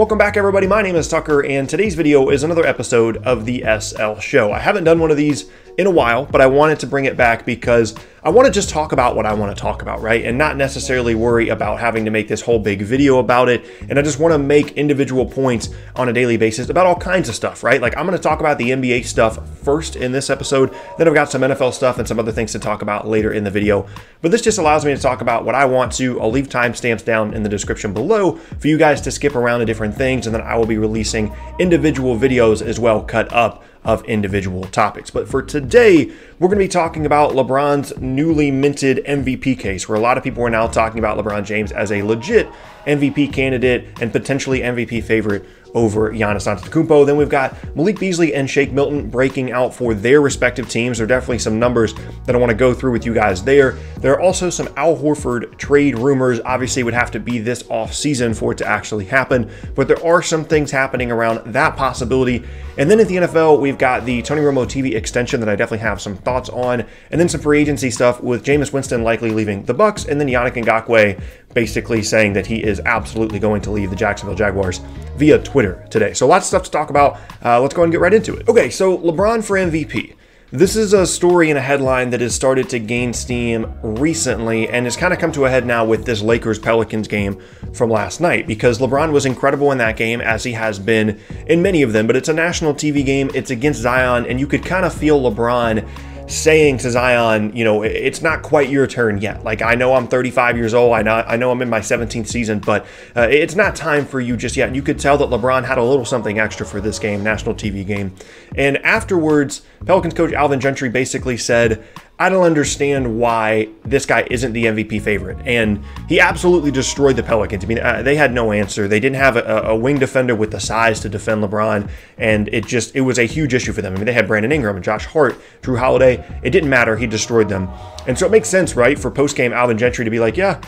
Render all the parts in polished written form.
Welcome back, everybody. My name is Tucker, and today's video is another episode of the SL Show. I haven't done one of these in a while, but I wanted to bring it back because I want to just talk about what I want to talk about, right? And not necessarily worry about having to make this whole big video about it. And I just want to make individual points on a daily basis about all kinds of stuff, right? Like, I'm going to talk about the NBA stuff first in this episode. Then I've got some NFL stuff and some other things to talk about later in the video. But this just allows me to talk about what I want to. I'll leave timestamps down in the description below for you guys to skip around to different things. And then I will be releasing individual videos as well, cut up of individual topics. But for today, we're going to be talking about LeBron's newly minted MVP case, where a lot of people are now talking about LeBron James as a legit MVP candidate and potentially MVP favorite over Giannis Antetokounmpo. Then we've got Malik Beasley and Shake Milton breaking out for their respective teams. There are definitely some numbers that I want to go through with you guys there. There are also some Al Horford trade rumors. Obviously, it would have to be this offseason for it to actually happen, but there are some things happening around that possibility. And then at the NFL, we've got the Tony Romo TV extension that I definitely have some thoughts on, and then some free agency stuff with Jameis Winston likely leaving the Bucs, and then Yannick Ngakoue basically saying that he is absolutely going to leave the Jacksonville Jaguars via Twitter today. So lots of stuff to talk about. Let's go ahead and get right into it. Okay, so LeBron for MVP. This is a story and a headline that has started to gain steam recently and has kind of come to a head now with this Lakers-Pelicans game from last night, because LeBron was incredible in that game, as he has been in many of them, but it's a national TV game, it's against Zion, and you could kind of feel LeBron saying to Zion, you know, it's not quite your turn yet. Like, I know I'm 35 years old. I know I'm in my 17th season, but it's not time for you just yet. And you could tell that LeBron had a little something extra for this game, national TV game. And afterwards, Pelicans coach Alvin Gentry basically said, I don't understand why this guy isn't the MVP favorite. And he absolutely destroyed the Pelicans. I mean, they had no answer. They didn't have a wing defender with the size to defend LeBron. And it was a huge issue for them. I mean, they had Brandon Ingram and Josh Hart, Drew Holiday. It didn't matter. He destroyed them. And so it makes sense, right, for post-game Alvin Gentry to be like, yeah,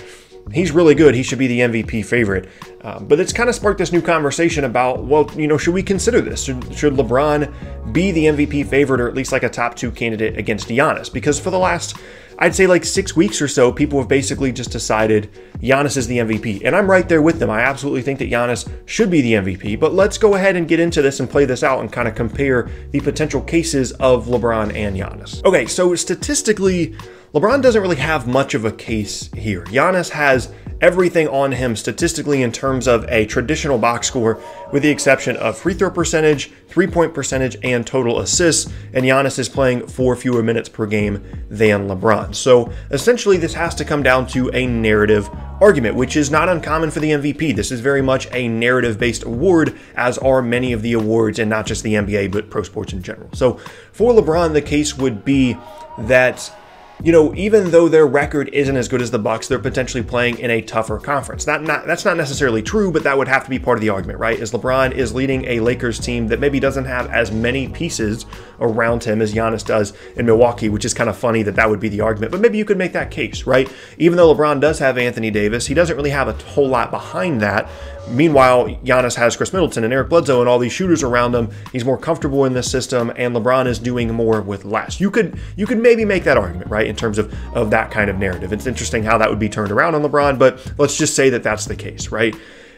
he's really good. He should be the MVP favorite. But it's kind of sparked this new conversation about, well, you know, should we consider this? Should LeBron be the MVP favorite, or at least like a top 2 candidate against Giannis? Because for the last, I'd say like 6 weeks or so, people have basically just decided Giannis is the MVP. And I'm right there with them. I absolutely think that Giannis should be the MVP. But let's go ahead and get into this and play this out and kind of compare the potential cases of LeBron and Giannis. Okay, so statistically, LeBron doesn't really have much of a case here. Giannis has everything on him statistically in terms of a traditional box score, with the exception of free throw percentage, 3-point percentage, and total assists, and Giannis is playing 4 fewer minutes per game than LeBron. So essentially, this has to come down to a narrative argument, which is not uncommon for the MVP. This is very much a narrative-based award, as are many of the awards, and not just the NBA, but pro sports in general. So for LeBron, the case would be that, you know, even though their record isn't as good as the Bucks, they're potentially playing in a tougher conference. That's not necessarily true, but that would have to be part of the argument, right? As LeBron is leading a Lakers team that maybe doesn't have as many pieces around him as Giannis does in Milwaukee, which is kind of funny that that would be the argument. But maybe you could make that case, right? Even though LeBron does have Anthony Davis, he doesn't really have a whole lot behind that. Meanwhile, Giannis has Chris Middleton and Eric Bledsoe and all these shooters around him. He's more comfortable in this system, and LeBron is doing more with less. You could maybe make that argument, right, in terms of that kind of narrative. It's interesting how that would be turned around on LeBron, but let's just say that that's the case, right?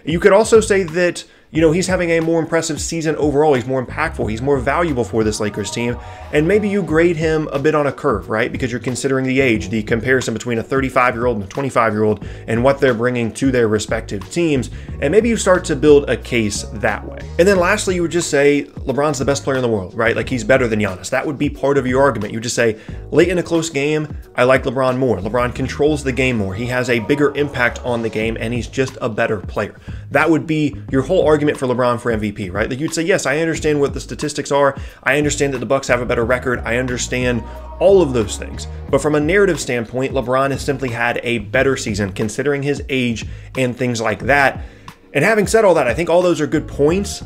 You could also say that, you know, he's having a more impressive season overall. He's more impactful. He's more valuable for this Lakers team. And maybe you grade him a bit on a curve, right? Because you're considering the age, the comparison between a 35-year-old and a 25-year-old and what they're bringing to their respective teams. And maybe you start to build a case that way. And then lastly, you would just say LeBron's the best player in the world, right? Like, he's better than Giannis. That would be part of your argument. You just say, late in a close game, I like LeBron more. LeBron controls the game more. He has a bigger impact on the game, and he's just a better player. That would be your whole argument for LeBron for MVP, right? Like, you'd say, yes, I understand what the statistics are. I understand that the Bucks have a better record. I understand all of those things. But from a narrative standpoint, LeBron has simply had a better season considering his age and things like that. And having said all that, I think all those are good points.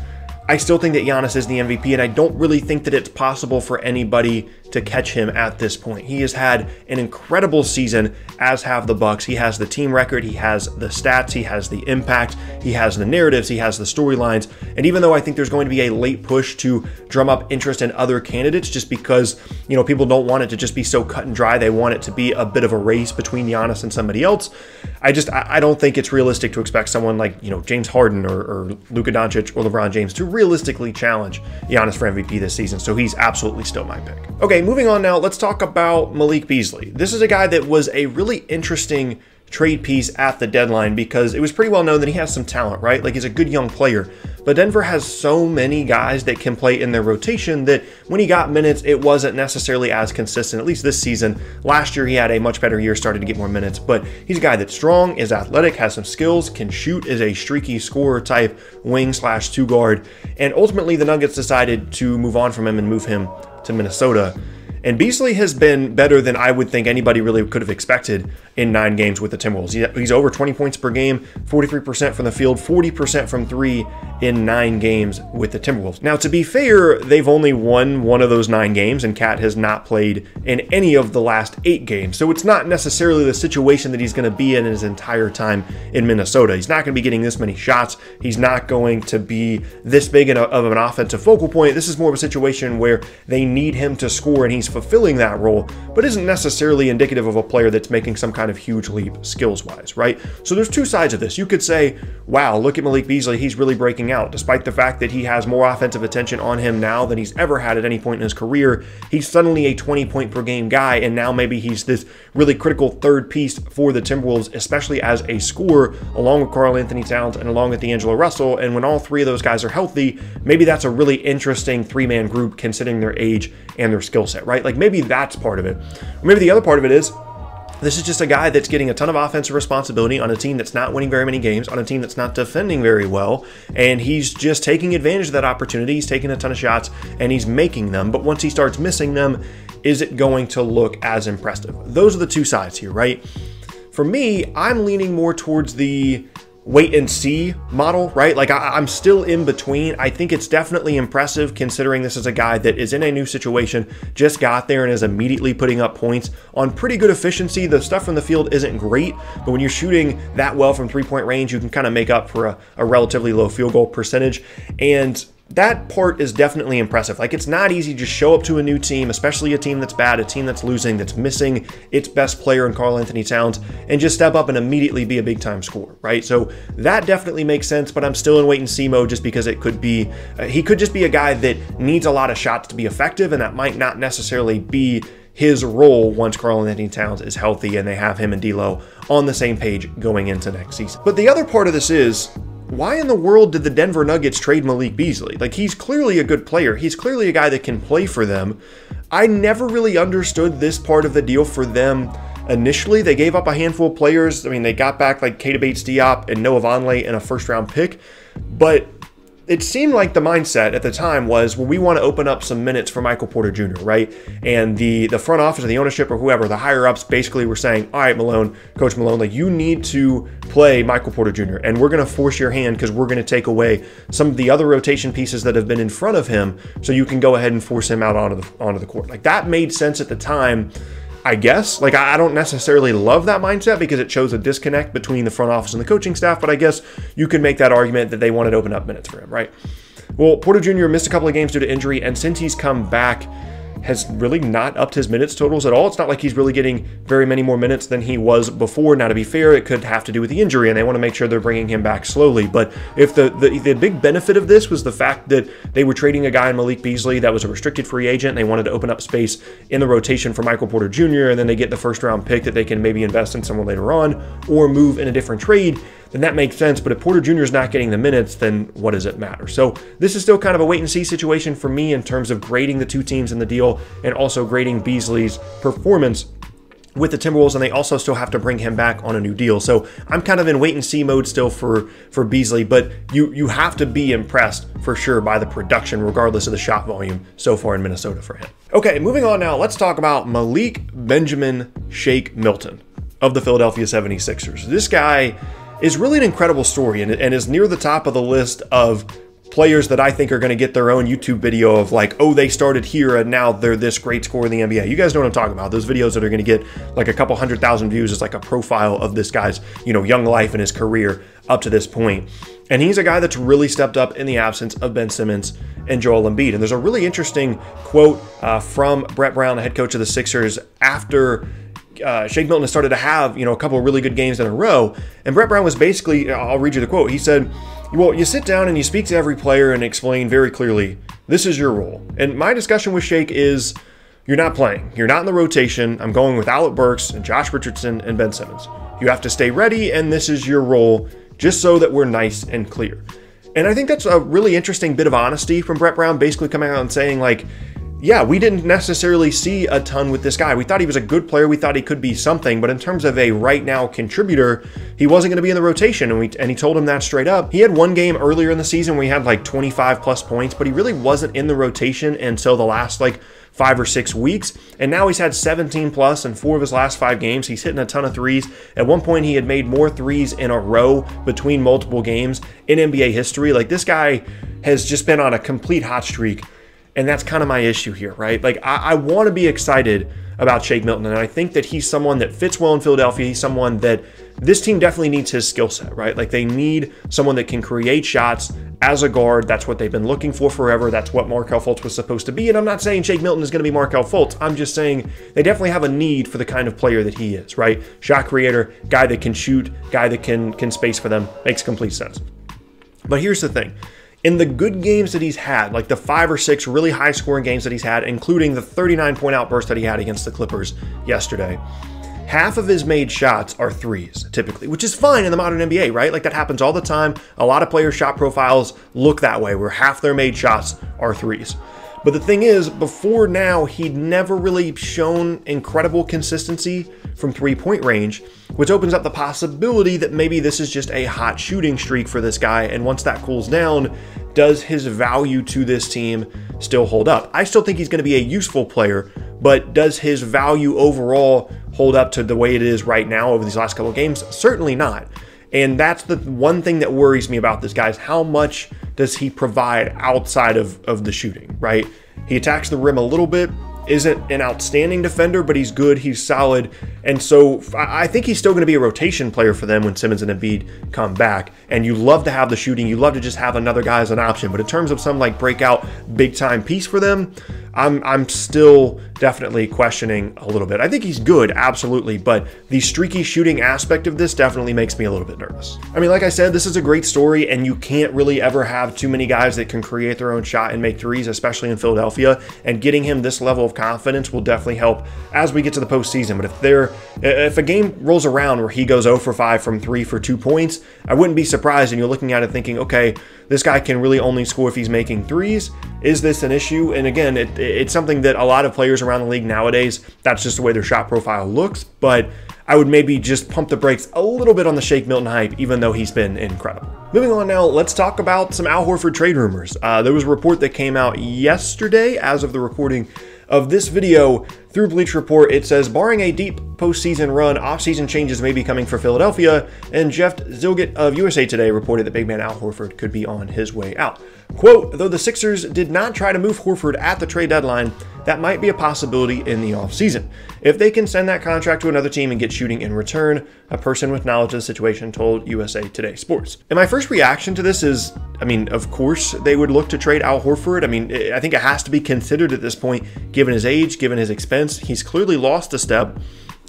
I still think that Giannis is the MVP, and I don't really think that it's possible for anybody to catch him at this point. He has had an incredible season, as have the Bucs. He has the team record, he has the stats, he has the impact, he has the narratives, he has the storylines. And even though I think there's going to be a late push to drum up interest in other candidates, just because, you know, people don't want it to just be so cut and dry, they want it to be a bit of a race between Giannis and somebody else. I don't think it's realistic to expect someone like, you know, James Harden or Luka Doncic or LeBron James to realistically challenge Giannis for MVP this season. So he's absolutely still my pick. Okay, moving on now, let's talk about Malik Beasley. This is a guy that was a really interesting trade piece at the deadline because it was pretty well known that he has some talent, right? Like, he's a good young player. But Denver has so many guys that can play in their rotation that when he got minutes, it wasn't necessarily as consistent, at least this season. Last year, he had a much better year, started to get more minutes, but he's a guy that's strong, is athletic, has some skills, can shoot, is a streaky scorer type wing/two guard. And ultimately, the Nuggets decided to move on from him and move him to Minnesota. And Beasley has been better than I would think anybody really could have expected in 9 games with the Timberwolves. He's over 20 points per game, 43% from the field, 40% from 3 in 9 games with the Timberwolves. Now, to be fair, they've only won 1 of those 9 games, and Cat has not played in any of the last 8 games. So it's not necessarily the situation that he's going to be in his entire time in Minnesota. He's not going to be getting this many shots. He's not going to be this big of an offensive focal point. This is more of a situation where they need him to score, and he's fulfilling that role, but isn't necessarily indicative of a player that's making some kind of huge leap skills-wise, right? So there's 2 sides of this. You could say, wow, look at Malik Beasley, he's really breaking out. Despite the fact that he has more offensive attention on him now than he's ever had at any point in his career, he's suddenly a 20-point-per-game guy, and now maybe he's this really critical third piece for the Timberwolves, especially as a scorer, along with Karl-Anthony Towns and along with D'Angelo Russell. And when all 3 of those guys are healthy, maybe that's a really interesting 3-man group considering their age and their skill set, right? Like, maybe that's part of it. Or maybe the other part of it is, this is just a guy that's getting a ton of offensive responsibility on a team that's not winning very many games, on a team that's not defending very well, and he's just taking advantage of that opportunity. He's taking a ton of shots, and he's making them, but once he starts missing them, is it going to look as impressive? Those are the 2 sides here, right? For me, I'm leaning more towards the wait and see model, right? Like, I'm still in between. I think it's definitely impressive considering this is a guy that is in a new situation, just got there and is immediately putting up points on pretty good efficiency. The stuff from the field isn't great, but when you're shooting that well from 3-point range, you can kind of make up for a relatively low field goal percentage. And that part is definitely impressive. Like, it's not easy to just show up to a new team, especially a team that's bad, a team that's losing, that's missing its best player in Karl-Anthony Towns, and just step up and immediately be a big-time scorer, right? So that definitely makes sense, but I'm still in wait-and-see mode just because it could be, he could just be a guy that needs a lot of shots to be effective, and that might not necessarily be his role once Karl-Anthony Towns is healthy and they have him and D'Lo on the same page going into next season. But the other part of this is, why in the world did the Denver Nuggets trade Malik Beasley? Like, he's clearly a good player. He's clearly a guy that can play for them. I never really understood this part of the deal for them initially. They gave up a handful of players. I mean, they got back like Keita Bates-Diop and Noah Vonleh in a first-round pick, but it seemed like the mindset at the time was, well, we want to open up some minutes for Michael Porter Jr., right? And the front office or the ownership or whoever, the higher-ups basically were saying, all right, Malone, Coach Malone, like, you need to play Michael Porter Jr., and we're going to force your hand because we're going to take away some of the other rotation pieces that have been in front of him so you can go ahead and force him out onto the court. Like, that made sense at the time, I guess. Like, I don't necessarily love that mindset because it shows a disconnect between the front office and the coaching staff, but I guess you could make that argument that they wanted to open up minutes for him, right? Well, Porter Jr. missed a couple of games due to injury, and since he's come back, has really not upped his minutes totals at all. It's not like he's really getting very many more minutes than he was before. Now, to be fair, it could have to do with the injury, and they want to make sure they're bringing him back slowly. But if the big benefit of this was the fact that they were trading a guy in Malik Beasley that was a restricted free agent, and they wanted to open up space in the rotation for Michael Porter Jr., and then they get the first-round pick that they can maybe invest in someone later on or move in a different trade, then that makes sense. But if Porter Jr. is not getting the minutes, then what does it matter? So this is still kind of a wait-and-see situation for me in terms of grading the 2 teams in the deal and also grading Beasley's performance with the Timberwolves, and they also still have to bring him back on a new deal. So I'm kind of in wait-and-see mode still for Beasley, but you have to be impressed for sure by the production, regardless of the shot volume so far in Minnesota for him. Okay, moving on now, let's talk about Malik Benjamin Shake Milton of the Philadelphia 76ers. This guy is really an incredible story and is near the top of the list of players that I think are going to get their own YouTube video of like, oh, they started here and now they're this great scorer in the NBA. You guys know what I'm talking about. Those videos that are going to get like a couple 100,000 views is like a profile of this guy's, young life and his career up to this point. And he's a guy that's really stepped up in the absence of Ben Simmons and Joel Embiid. And there's a really interesting quote from Brett Brown, the head coach of the Sixers, after Shake Milton has started to have, a couple of really good games in a row. And Brett Brown was basically, I'll read you the quote. He said, well, you sit down and you speak to every player and explain very clearly, this is your role. And my discussion with Shake is, you're not playing. You're not in the rotation. I'm going with Alec Burks and Josh Richardson and Ben Simmons. You have to stay ready, and this is your role, just so that we're nice and clear. And I think that's a really interesting bit of honesty from Brett Brown, basically coming out and saying, like, yeah, we didn't necessarily see a ton with this guy. We thought he was a good player. We thought he could be something. But in terms of a right now contributor, he wasn't going to be in the rotation. And he told him that straight up. He had one game earlier in the season where he had like 25 plus points, but he really wasn't in the rotation until the last like 5 or 6 weeks. And now he's had 17 plus in 4 of his last 5 games. He's hitting a ton of threes. At one point, he had made more threes in a row between multiple games in NBA history. Like, this guy has just been on a complete hot streak. And that's kind of my issue here, right? Like, I want to be excited about Shake Milton, and I think that he's someone that fits well in Philadelphia. He's someone that this team definitely needs his skill set, right? Like, they need someone that can create shots as a guard. That's what they've been looking for forever. That's what Markelle Fultz was supposed to be. And I'm not saying Shake Milton is going to be Markelle Fultz. I'm just saying they definitely have a need for the kind of player that he is, right? Shot creator, guy that can shoot, guy that can space for them. Makes complete sense. But here's the thing. In the good games that he's had, like the 5 or 6 really high-scoring games that he's had, including the 39-point outburst that he had against the Clippers yesterday, half of his made shots are threes, typically, which is fine in the modern NBA, right? Like, that happens all the time. A lot of players' shot profiles look that way, where half their made shots are threes. But the thing is, before now, he'd never really shown incredible consistency from three-point range, which opens up the possibility that maybe this is just a hot shooting streak for this guy, and once that cools down, does his value to this team still hold up? I still think he's going to be a useful player, but does his value overall hold up to the way it is right now over these last couple of games? Certainly not. And that's the one thing that worries me about this guy, is how much does he provide outside of the shooting, right? He attacks the rim a little bit, isn't an outstanding defender, but he's good, he's solid. And so I think he's still going to be a rotation player for them when Simmons and Embiid come back. And you love to have the shooting, you love to just have another guy as an option. But in terms of some like breakout big time piece for them, I'm still definitely questioning a little bit. I think he's good, absolutely, but the streaky shooting aspect of this definitely makes me a little bit nervous. I mean, like I said, this is a great story, and you can't really ever have too many guys that can create their own shot and make threes, especially in Philadelphia, and getting him this level of confidence will definitely help as we get to the postseason. But if a game rolls around where he goes 0 for 5 from 3 for 2 points, I wouldn't be surprised, and you're looking at it thinking, okay, this guy can really only score if he's making threes. Is this an issue? And again, it's something that a lot of players around the league nowadays, that's just the way their shot profile looks. But I would maybe just pump the brakes a little bit on the Shake Milton hype, even though he's been incredible. Moving on now, let's talk about some Al Horford trade rumors. There was a report that came out yesterday, as of the recording of this video, through Bleacher Report. It says, barring a deep postseason run, offseason changes may be coming for Philadelphia, and Jeff Zilgett of USA Today reported that big man Al Horford could be on his way out. Quote, though the Sixers did not try to move Horford at the trade deadline, that might be a possibility in the offseason. If they can send that contract to another team and get shooting in return, a person with knowledge of the situation told USA Today Sports. And my first reaction to this is, I mean, of course they would look to trade Al Horford. I mean, I think it has to be considered at this point, given his age, given his expense. He's clearly lost a step.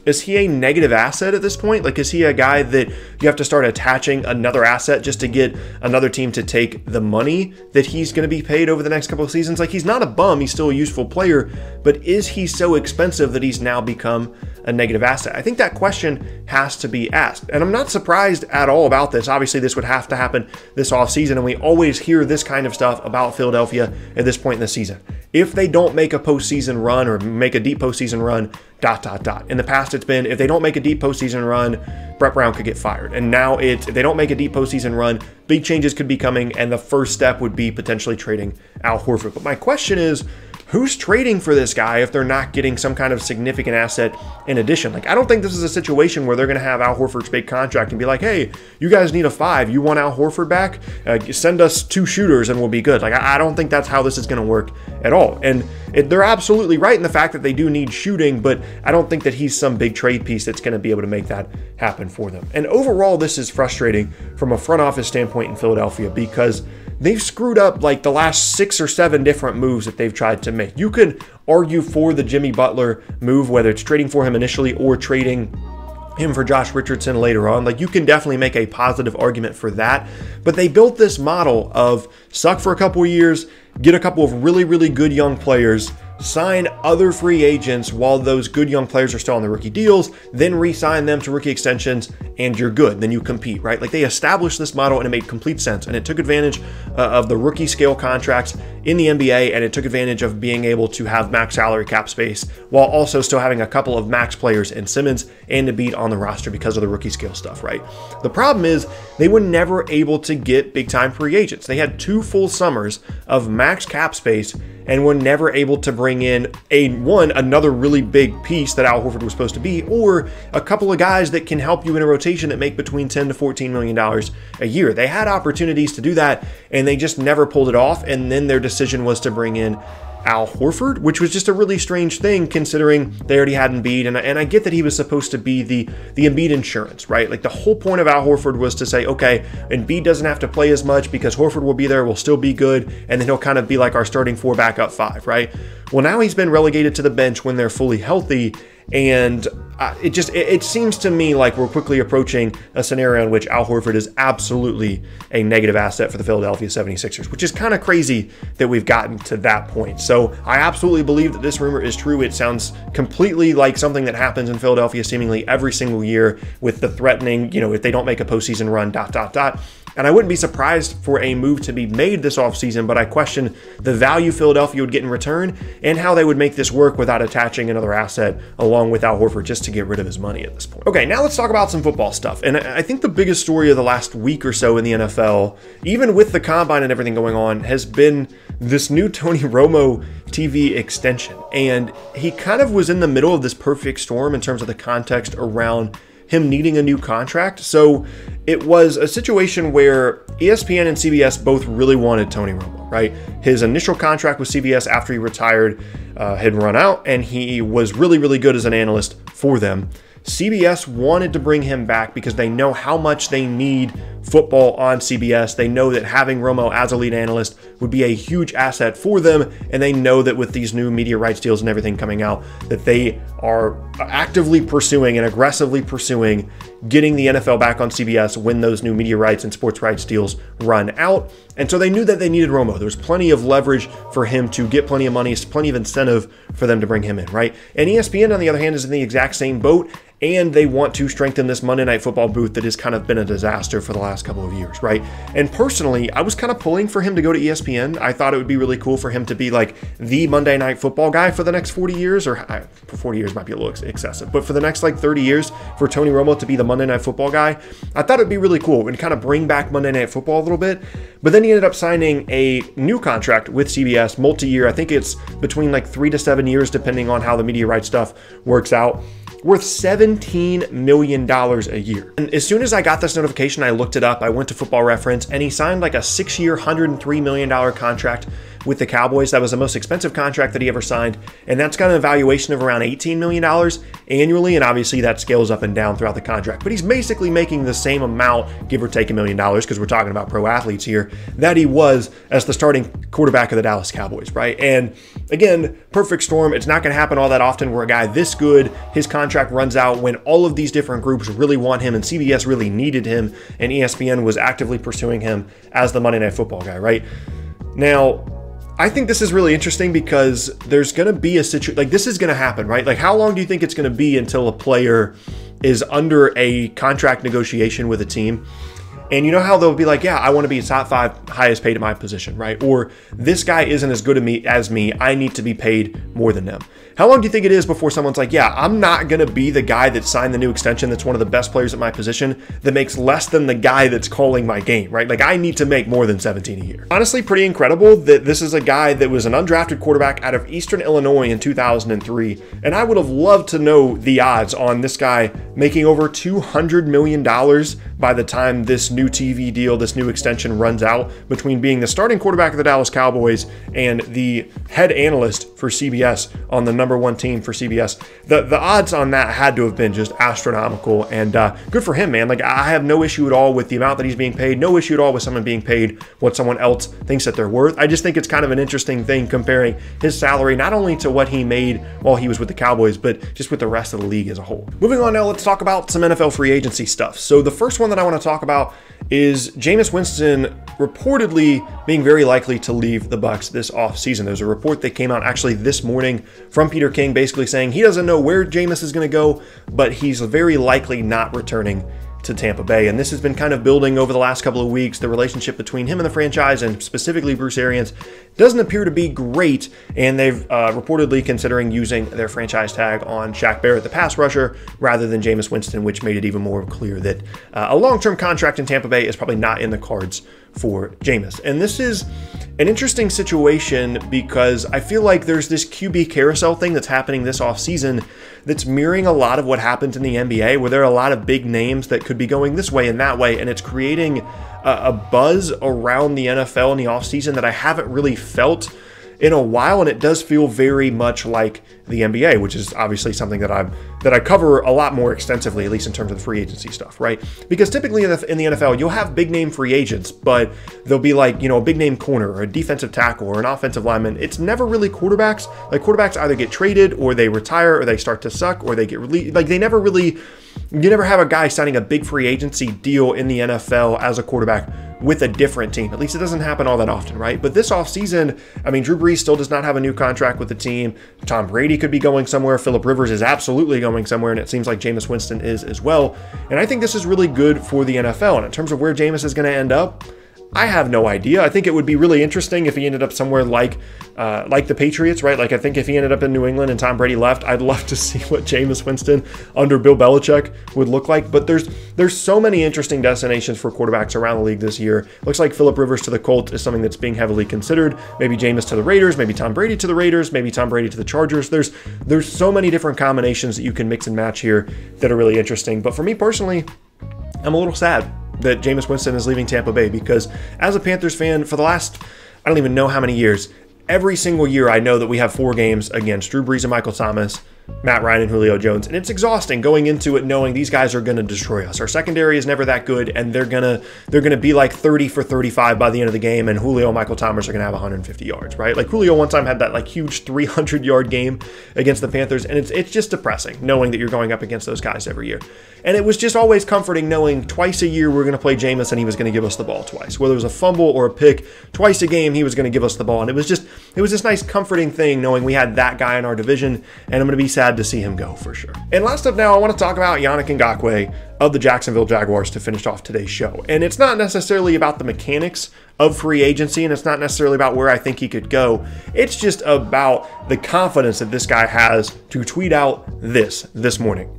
Is he a negative asset at this point? Like, is he a guy that you have to start attaching another asset just to get another team to take the money that he's going to be paid over the next couple of seasons? Like, he's not a bum. He's still a useful player, but is he so expensive that he's now become a negative asset? I think that question has to be asked. And I'm not surprised at all about this. Obviously, this would have to happen this offseason, and we always hear this kind of stuff about Philadelphia at this point in the season. If they don't make a postseason run or make a deep postseason run, ... In the past, it's been, if they don't make a deep postseason run, Brett Brown could get fired. And now if they don't make a deep postseason run, big changes could be coming, and the first step would be potentially trading Al Horford. But my question is, who's trading for this guy if they're not getting some kind of significant asset in addition? Like, I don't think this is a situation where they're going to have Al Horford's big contract and be like, hey, you guys need a 5. You want Al Horford back? Send us 2 shooters and we'll be good. Like, I don't think that's how this is going to work at all. And they're absolutely right in the fact that they do need shooting, but I don't think that he's some big trade piece that's going to be able to make that happen for them. And overall, this is frustrating from a front office standpoint in Philadelphia because they've screwed up like the last 6 or 7 different moves that they've tried to make. You could argue for the Jimmy Butler move, whether it's trading for him initially or trading him for Josh Richardson later on. Like, you can definitely make a positive argument for that. But they built this model of suck for a couple of years, get a couple of really, really good young players, sign other free agents while those good young players are still on the rookie deals, then re-sign them to rookie extensions, and you're good. Then you compete, right? Like, they established this model and it made complete sense. And it took advantage of the rookie scale contracts in the NBA, and it took advantage of being able to have max salary cap space while also still having a couple of max players in Simmons and Embiid on the roster because of the rookie scale stuff, right? The problem is they were never able to get big time free agents. They had 2 full summers of max cap space and were never able to bring in another really big piece that Al Horford was supposed to be, or a couple of guys that can help you in a rotation that make between $10 to $14 million a year. They had opportunities to do that, and they just never pulled it off, and then their decision was to bring in Al Horford, which was just a really strange thing considering they already had Embiid. And I get that he was supposed to be the Embiid insurance, right? Like, the whole point of Al Horford was to say, okay, Embiid doesn't have to play as much because Horford will be there, will still be good, and then he'll kind of be like our starting 4 backup 5, right? Well, now he's been relegated to the bench when they're fully healthy, and it seems to me like we're quickly approaching a scenario in which Al Horford is absolutely a negative asset for the Philadelphia 76ers, which is kind of crazy that we've gotten to that point. So I absolutely believe that this rumor is true. It sounds completely like something that happens in Philadelphia seemingly every single year with the threatening, if they don't make a postseason run, ... And I wouldn't be surprised for a move to be made this offseason, but I question the value Philadelphia would get in return and how they would make this work without attaching another asset along with Al Horford just to get rid of his money at this point. Okay, now let's talk about some football stuff. And I think the biggest story of the last week or so in the NFL, even with the combine and everything going on, has been this new Tony Romo TV extension. And he kind of was in the middle of this perfect storm in terms of the context around him needing a new contract. So it was a situation where ESPN and CBS both really wanted Tony Romo, right? His initial contract with CBS after he retired had run out, and he was really, really good as an analyst for them. CBS wanted to bring him back because they know how much they need football on CBS. They know that having Romo as a lead analyst would be a huge asset for them, and they know that with these new media rights deals and everything coming out, that they are actively pursuing and aggressively pursuing getting the NFL back on CBS when those new media rights and sports rights deals run out. And so they knew that they needed Romo. There was plenty of leverage for him to get plenty of money, plenty of incentive for them to bring him in, right? And ESPN, on the other hand, is in the exact same boat, and they want to strengthen this Monday Night Football booth that has kind of been a disaster for the last couple of years, right? And personally, I was kind of pulling for him to go to ESPN. I thought it would be really cool for him to be like the Monday Night Football guy for the next 40 years, or 40 years might be a little excessive, but for the next like 30 years for Tony Romo to be the Monday Night Football guy. I thought it'd be really cool and kind of bring back Monday Night Football a little bit. But then he ended up signing a new contract with CBS, multi-year. I think it's between like 3 to 7 years, depending on how the media rights stuff works out, worth $17 million a year. And as soon as I got this notification, I looked it up. I went to Football Reference, and he signed like a 6-year, $103 million contract with the Cowboys. That was the most expensive contract that he ever signed, and that's got an evaluation of around $18 million annually, and obviously that scales up and down throughout the contract. But he's basically making the same amount, give or take $1 million, because we're talking about pro athletes here, that he was as the starting quarterback of the Dallas Cowboys, right? And again, perfect storm. It's not going to happen all that often where a guy this good, his contract runs out when all of these different groups really want him, and CBS really needed him, and ESPN was actively pursuing him as the Monday Night Football guy, right? Now, I think this is really interesting because there's going to be a situation, like this is going to happen, right? Like how long do you think it's going to be until a player is under a contract negotiation with a team And you know how they'll be like, yeah, I want to be top 5 highest paid at my position, right? Or this guy isn't as good as me. I need to be paid more than them. How long do you think it is before someone's like, yeah, I'm not going to be the guy that signed the new extension that's one of the best players at my position that makes less than the guy that's calling my game, right? Like, I need to make more than 17 a year. Honestly, pretty incredible that this is a guy that was an undrafted quarterback out of Eastern Illinois in 2003. And I would have loved to know the odds on this guy making over $200 million by the time this new TV deal, this new extension runs out, between being the starting quarterback of the Dallas Cowboys and the head analyst for CBS on the #1 team for CBS. The odds on that had to have been just astronomical, and good for him, man. Like, I have no issue at all with the amount that he's being paid, no issue at all with someone being paid what someone else thinks that they're worth. I just think it's kind of an interesting thing comparing his salary not only to what he made while he was with the Cowboys, but just with the rest of the league as a whole. Moving on now, let's talk about some NFL free agency stuff. So the first one that I want to talk about is Jameis Winston reportedly being very likely to leave the Bucs this offseason. There's a report that came out actually this morning from Peter King basically saying he doesn't know where Jameis is going to go, but he's very likely not returning to Tampa Bay. And this has been kind of building over the last couple of weeks. The relationship between him and the franchise, and specifically Bruce Arians, doesn't appear to be great. And they've reportedly considering using their franchise tag on Shaq Barrett, the pass rusher, rather than Jameis Winston, which made it even more clear that a long-term contract in Tampa Bay is probably not in the cards for Jameis. And this is an interesting situation because I feel like there's this QB carousel thing that's happening this offseason that's mirroring a lot of what happened in the NBA, where there are a lot of big names that could be going this way and that way, and it's creating a buzz around the NFL in the offseason that I haven't really felt in a while, and it does feel very much like the NBA, which is obviously something that I cover a lot more extensively, at least in terms of the free agency stuff, right? Because typically in the NFL, you'll have big name free agents, but they'll be like, you know, a big name corner or a defensive tackle or an offensive lineman. It's never really quarterbacks. Like, quarterbacks either get traded or they retire or they start to suck or they get released. Like, you never have a guy signing a big free agency deal in the NFL as a quarterback with a different team. At least it doesn't happen all that often, right? But this offseason, I mean, Drew Brees still does not have a new contract with the team. Tom Brady could be going somewhere. Phillip Rivers is absolutely going somewhere, and it seems like Jameis Winston is as well. And I think this is really good for the NFL. And in terms of where Jameis is going to end up, I have no idea. I think it would be really interesting if he ended up somewhere like the Patriots, right? Like, I think if he ended up in New England and Tom Brady left, I'd love to see what Jameis Winston under Bill Belichick would look like. But there's so many interesting destinations for quarterbacks around the league this year. Looks like Phillip Rivers to the Colts is something that's being heavily considered. Maybe Jameis to the Raiders, maybe Tom Brady to the Raiders, maybe Tom Brady to the Chargers. There's so many different combinations that you can mix and match here that are really interesting. But for me personally, I'm a little sad that Jameis Winston is leaving Tampa Bay, because as a Panthers fan for the last, I don't even know how many years, every single year I know that we have 4 games against Drew Brees and Michael Thomas, Matt Ryan and Julio Jones, and it's exhausting going into it knowing these guys are going to destroy us. Our secondary is never that good, and they're gonna be like 30 for 35 by the end of the game, and Julio and Michael Thomas are gonna have 150 yards, right? Like, Julio one time had that like huge 300-yard game against the Panthers, and it's just depressing knowing that you're going up against those guys every year. And it was just always comforting knowing twice a year we're gonna play Jameis and he was gonna give us the ball twice, whether it was a fumble or a pick. Twice a game he was gonna give us the ball, and it was this nice comforting thing knowing we had that guy in our division, and I'm gonna be sad to see him go for sure. And last up now, I want to talk about Yannick Ngakoue of the Jacksonville Jaguars to finish off today's show. And it's not necessarily about the mechanics of free agency, and it's not necessarily about where I think he could go. It's just about the confidence that this guy has to tweet out this morning.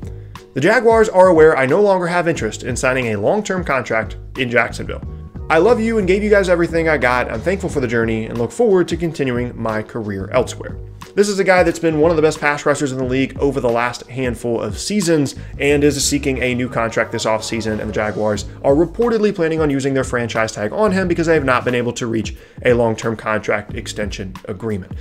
The Jaguars are aware I no longer have interest in signing a long-term contract in Jacksonville. I love you and gave you guys everything I got. I'm thankful for the journey and look forward to continuing my career elsewhere. This is a guy that's been one of the best pass rushers in the league over the last handful of seasons and is seeking a new contract this offseason, and the Jaguars are reportedly planning on using their franchise tag on him because they have not been able to reach a long-term contract extension agreement.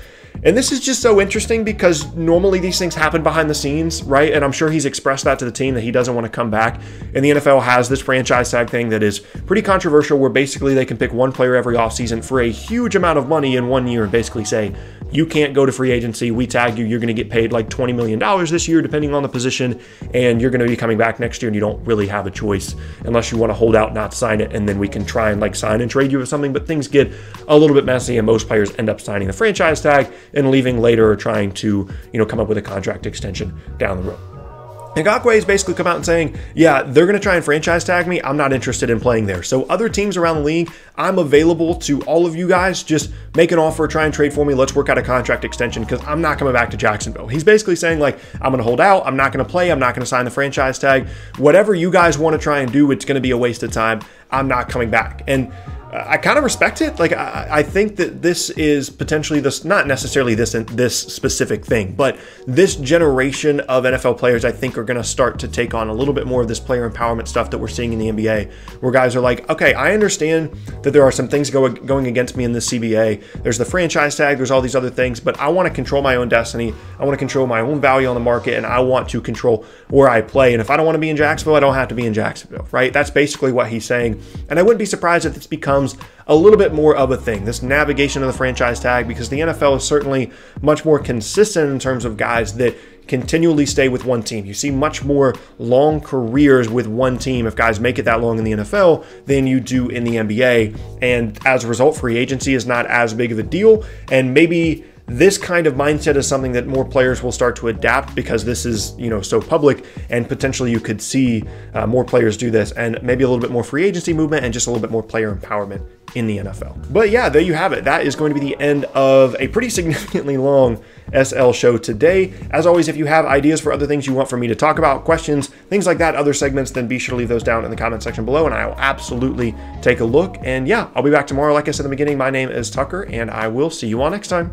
And this is just so interesting because normally these things happen behind the scenes, right? And I'm sure he's expressed that to the team that he doesn't want to come back. And the NFL has this franchise tag thing that is pretty controversial, where basically they can pick one player every offseason for a huge amount of money in 1 year and basically say, you can't go to free agency, we tag you, you're going to get paid like $20 million this year, depending on the position, and you're going to be coming back next year, and you don't really have a choice unless you want to hold out, not sign it, and then we can try and like sign and trade you with something. But things get a little bit messy, and most players end up signing the franchise tag and leaving later, or trying to, come up with a contract extension down the road. Ngakoue has basically come out and saying, yeah, they're going to try and franchise tag me. I'm not interested in playing there. So other teams around the league, I'm available to all of you guys. Just make an offer, try and trade for me. Let's work out a contract extension because I'm not coming back to Jacksonville. He's basically saying, like, I'm going to hold out. I'm not going to play. I'm not going to sign the franchise tag. Whatever you guys want to try and do, it's going to be a waste of time. I'm not coming back. And I kind of respect it. Like, I think that this is potentially this, not necessarily this specific thing, but this generation of NFL players, I think, are going to start to take on a little bit more of this player empowerment stuff that we're seeing in the NBA, where guys are like, okay, I understand that there are some things going against me in this CBA. There's the franchise tag, there's all these other things, but I want to control my own destiny. I want to control my own value on the market, and I want to control where I play. And if I don't want to be in Jacksonville, I don't have to be in Jacksonville, right? That's basically what he's saying. And I wouldn't be surprised if this becomes a little bit more of a thing, this navigation of the franchise tag, because the NFL is certainly much more consistent in terms of guys that continually stay with one team. You see much more long careers with one team if guys make it that long in the NFL than you do in the NBA. And as a result, free agency is not as big of a deal. And maybe this kind of mindset is something that more players will start to adapt because this is, so public, and potentially you could see more players do this, and maybe a little bit more free agency movement and just a little bit more player empowerment in the NFL. But yeah, there you have it. That is going to be the end of a pretty significantly long SL show today. As always, if you have ideas for other things you want for me to talk about, questions, things like that, other segments, then be sure to leave those down in the comment section below, and I will absolutely take a look. And yeah, I'll be back tomorrow. Like I said in the beginning, my name is Tucker, and I will see you all next time.